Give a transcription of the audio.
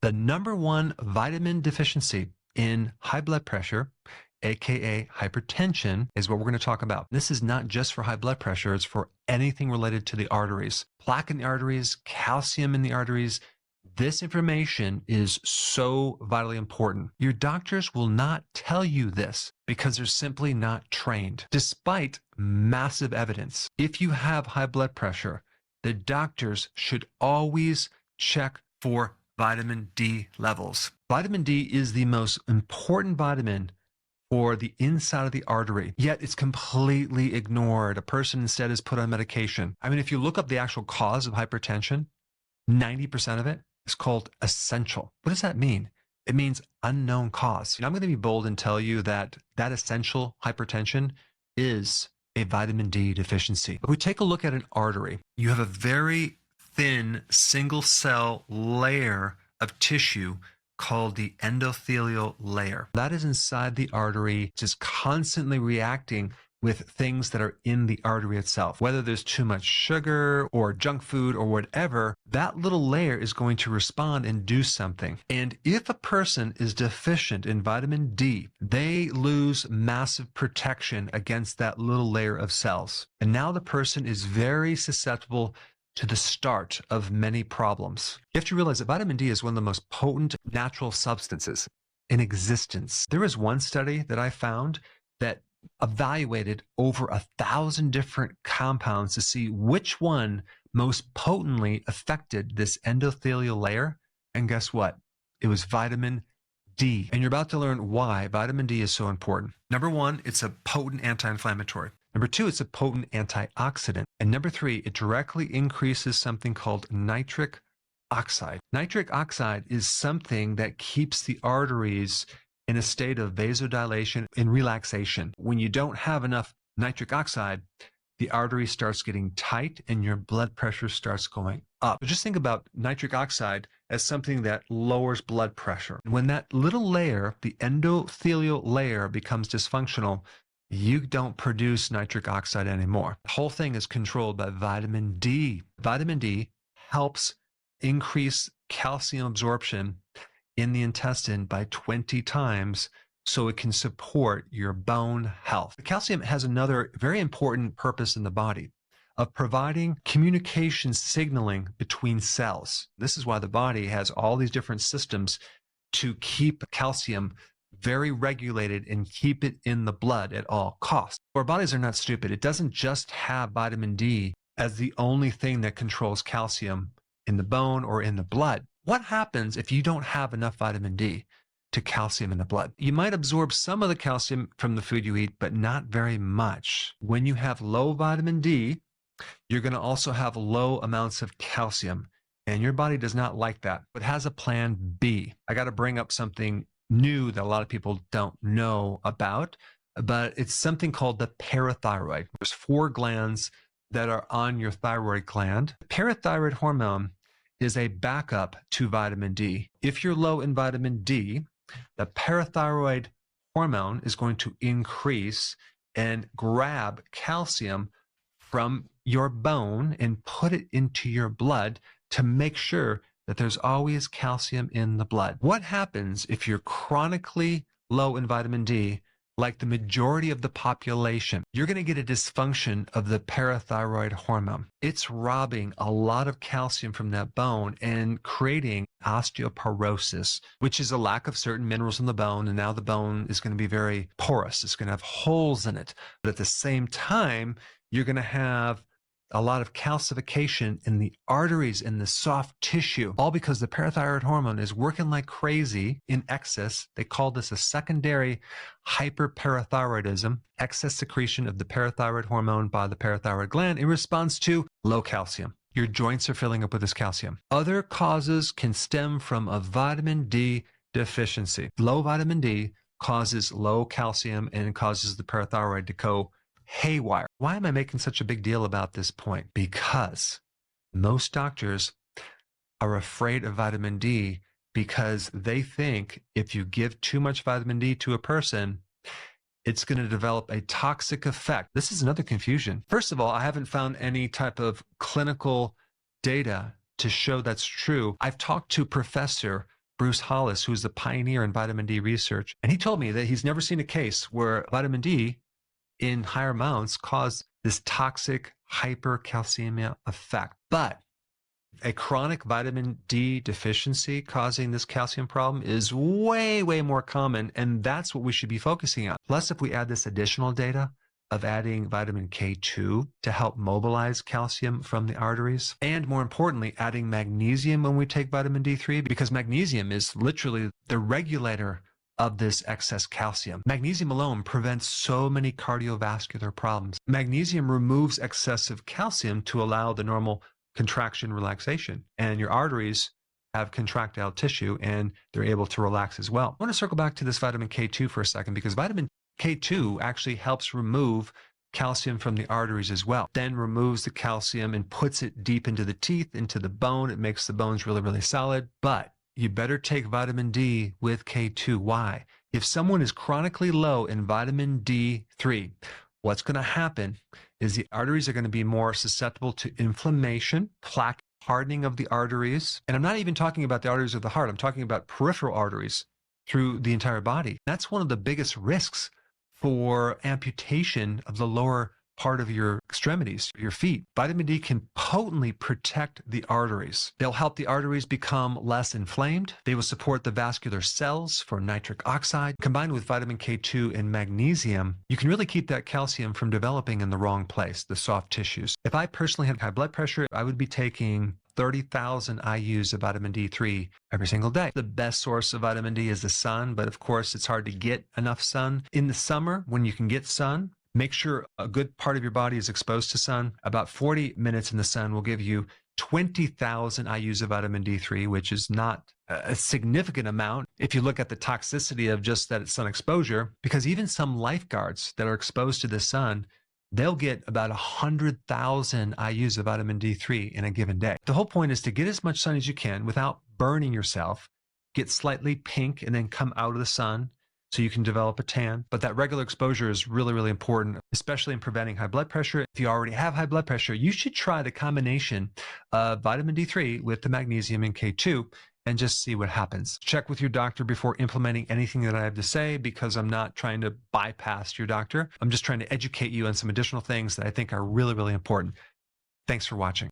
The number one vitamin deficiency in high blood pressure, aka hypertension, is what we're going to talk about. This is not just for high blood pressure, it's for anything related to the arteries. Plaque in the arteries, calcium in the arteries. This information is so vitally important. Your doctors will not tell you this because they're simply not trained, despite massive evidence. If you have high blood pressure, the doctors should always check for vitamin D levels. Vitamin D is the most important vitamin for the inside of the artery, yet it's completely ignored. A person instead is put on medication. I mean, if you look up the actual cause of hypertension, 90% of it is called essential. What does that mean? It means unknown cause. And I'm going to be bold and tell you that essential hypertension is a vitamin D deficiency. If we take a look at an artery, you have a very thin single cell layer of tissue called the endothelial layer. That is inside the artery, just constantly reacting with things that are in the artery itself. Whether there's too much sugar or junk food or whatever, that little layer is going to respond and do something. And if a person is deficient in vitamin D, they lose massive protection against that little layer of cells. And now the person is very susceptible to the start of many problems. You have to realize that vitamin D is one of the most potent natural substances in existence. There is one study that I found that evaluated over 1,000 different compounds to see which one most potently affected this endothelial layer. And guess what? It was vitamin D. And you're about to learn why vitamin D is so important. Number one, it's a potent anti-inflammatory. Number two, it's a potent antioxidant. And number three, it directly increases something called nitric oxide. Nitric oxide is something that keeps the arteries in a state of vasodilation and relaxation. When you don't have enough nitric oxide, the artery starts getting tight and your blood pressure starts going up. So just think about nitric oxide as something that lowers blood pressure. When that little layer, the endothelial layer, becomes dysfunctional, you don't produce nitric oxide anymore. The whole thing is controlled by vitamin D. Vitamin D helps increase calcium absorption in the intestine by 20 times so it can support your bone health. The calcium has another very important purpose in the body of providing communication signaling between cells. This is why the body has all these different systems to keep calcium very regulated and keep it in the blood at all costs. Our bodies are not stupid. It doesn't just have vitamin D as the only thing that controls calcium in the bone or in the blood. What happens if you don't have enough vitamin D to calcium in the blood? You might absorb some of the calcium from the food you eat, but not very much. When you have low vitamin D, you're going to also have low amounts of calcium, and your body does not like that. It has a plan B. I got to bring up something new that a lot of people don't know about, but it's something called the parathyroid. There's 4 glands that are on your thyroid gland. The parathyroid hormone is a backup to vitamin D. If you're low in vitamin D, the parathyroid hormone is going to increase and grab calcium from your bone and put it into your blood to make sure that there's always calcium in the blood. What happens if you're chronically low in vitamin D, like the majority of the population? You're going to get a dysfunction of the parathyroid hormone. It's robbing a lot of calcium from that bone and creating osteoporosis, which is a lack of certain minerals in the bone. And now the bone is going to be very porous. It's going to have holes in it. But at the same time, you're going to have a lot of calcification in the arteries, in the soft tissue, all because the parathyroid hormone is working like crazy in excess. They call this a secondary hyperparathyroidism, excess secretion of the parathyroid hormone by the parathyroid gland in response to low calcium. Your joints are filling up with this calcium. Other causes can stem from a vitamin D deficiency. Low vitamin D causes low calcium and causes the parathyroid to go haywire. Why am I making such a big deal about this point? Because most doctors are afraid of vitamin D because they think if you give too much vitamin D to a person, it's going to develop a toxic effect. This is another confusion. First of all, I haven't found any type of clinical data to show that's true. I've talked to a professor Bruce Hollis, who's the pioneer in vitamin D research. And he told me that he's never seen a case where vitamin D in higher amounts caused this toxic hypercalcemia effect. But a chronic vitamin D deficiency causing this calcium problem is way, way more common, and that's what we should be focusing on. Plus, if we add this additional data of adding vitamin K2 to help mobilize calcium from the arteries, and more importantly, adding magnesium when we take vitamin D3, because magnesium is literally the regulator of this excess calcium. Magnesium alone prevents so many cardiovascular problems. Magnesium removes excessive calcium to allow the normal contraction relaxation, and your arteries have contractile tissue and they're able to relax as well. I want to circle back to this vitamin K2 for a second, because vitamin K2 actually helps remove calcium from the arteries as well, then removes the calcium and puts it deep into the teeth, into the bone. It makes the bones really, really solid. But you better take vitamin D with K2. Why? If someone is chronically low in vitamin D3, what's going to happen is the arteries are going to be more susceptible to inflammation, plaque, hardening of the arteries. And I'm not even talking about the arteries of the heart. I'm talking about peripheral arteries through the entire body. That's one of the biggest risks for amputation of the lower part of your extremities, your feet. Vitamin D can potently protect the arteries. They'll help the arteries become less inflamed. They will support the vascular cells for nitric oxide. Combined with vitamin K2 and magnesium, you can really keep that calcium from developing in the wrong place, the soft tissues. If I personally had high blood pressure, I would be taking 30,000 IUs of vitamin D3 every single day. The best source of vitamin D is the sun, but of course it's hard to get enough sun. In the summer, when you can get sun, make sure a good part of your body is exposed to sun. About 40 minutes in the sun will give you 20,000 IUs of vitamin D3, which is not a significant amount if you look at the toxicity of just that sun exposure, because even some lifeguards that are exposed to the sun, they'll get about 100,000 IUs of vitamin D3 in a given day. The whole point is to get as much sun as you can without burning yourself, get slightly pink, and then come out of the sun so you can develop a tan. But that regular exposure is really, really important, especially in preventing high blood pressure. If you already have high blood pressure, you should try the combination of vitamin D3 with the magnesium and K2 and just see what happens. Check with your doctor before implementing anything that I have to say, because I'm not trying to bypass your doctor. I'm just trying to educate you on some additional things that I think are really, really important. Thanks for watching.